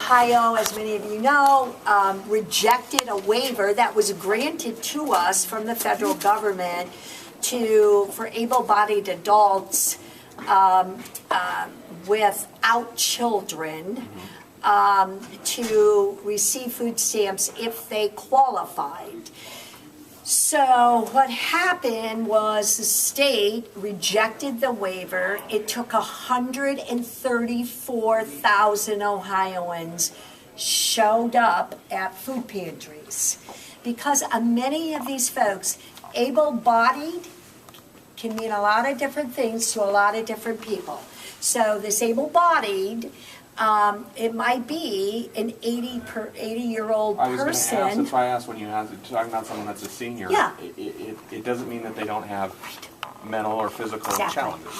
Ohio, as many of you know, rejected a waiver that was granted to us from the federal government for able-bodied adults without children to receive food stamps if they qualified. So what happened was the state rejected the waiver. It took 134,000 Ohioans showed up at food pantries because many of these folks, able-bodied can mean a lot of different things to a lot of different people. So this able-bodied, it might be an 80-year-old person. I was going to ask, that's why I asked when you asked, talking about someone that's a senior. Yeah. It doesn't mean that they don't have mental or physical challenges.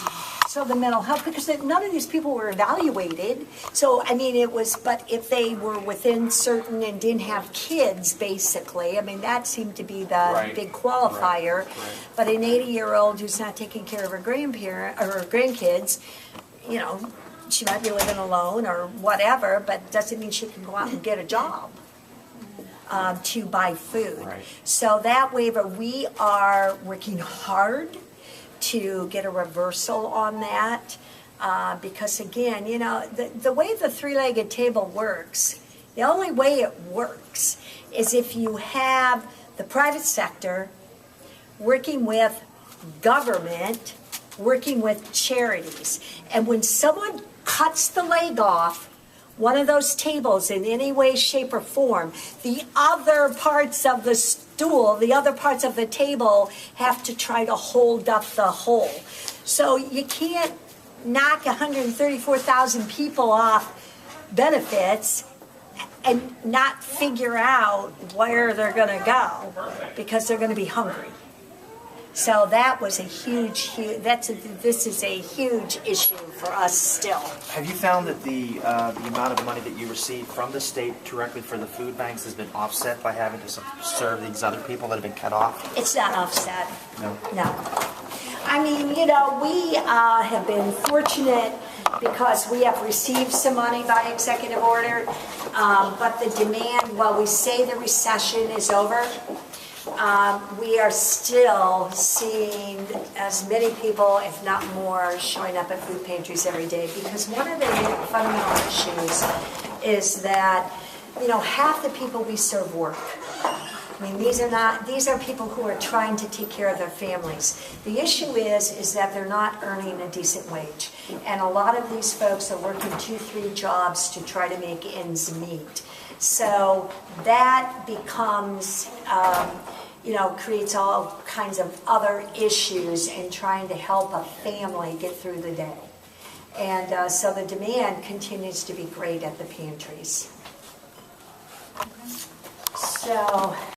So the mental health, because none of these people were evaluated. So, I mean, but if they were within certain and didn't have kids, basically, I mean, that seemed to be the big qualifier. Right. But an 80-year-old who's not taking care of her grandparent or her grandkids, you know, she might be living alone or whatever, but doesn't mean she can go out and get a job to buy food. Right. So that waiver, we are working hard to get a reversal on that because, again, you know, the way the three-legged table works, the only way it works is if you have the private sector working with government, working with charities. And when someone cuts the leg off one of those tables in any way, shape, or form, the other parts of the stool, the other parts of the table have to try to hold up the whole. So you can't knock 134,000 people off benefits and not figure out where they're going to go because they're going to be hungry. So that was a huge, this is a huge issue for us still. Have you found that the amount of money that you receive from the state directly for the food banks has been offset by having to serve these other people that have been cut off? It's not offset. No. No. I mean, you know, we have been fortunate because we have received some money by executive order, but the demand, while we say the recession is over, we are still seeing as many people, if not more, showing up at food pantries every day because one of the fundamental issues is that, you know, half the people we serve work. I mean, these are people who are trying to take care of their families. The issue is that they're not earning a decent wage. And a lot of these folks are working 2-3 jobs to try to make ends meet. So that becomes, you know, creates all kinds of other issues in trying to help a family get through the day. And so the demand continues to be great at the pantries. So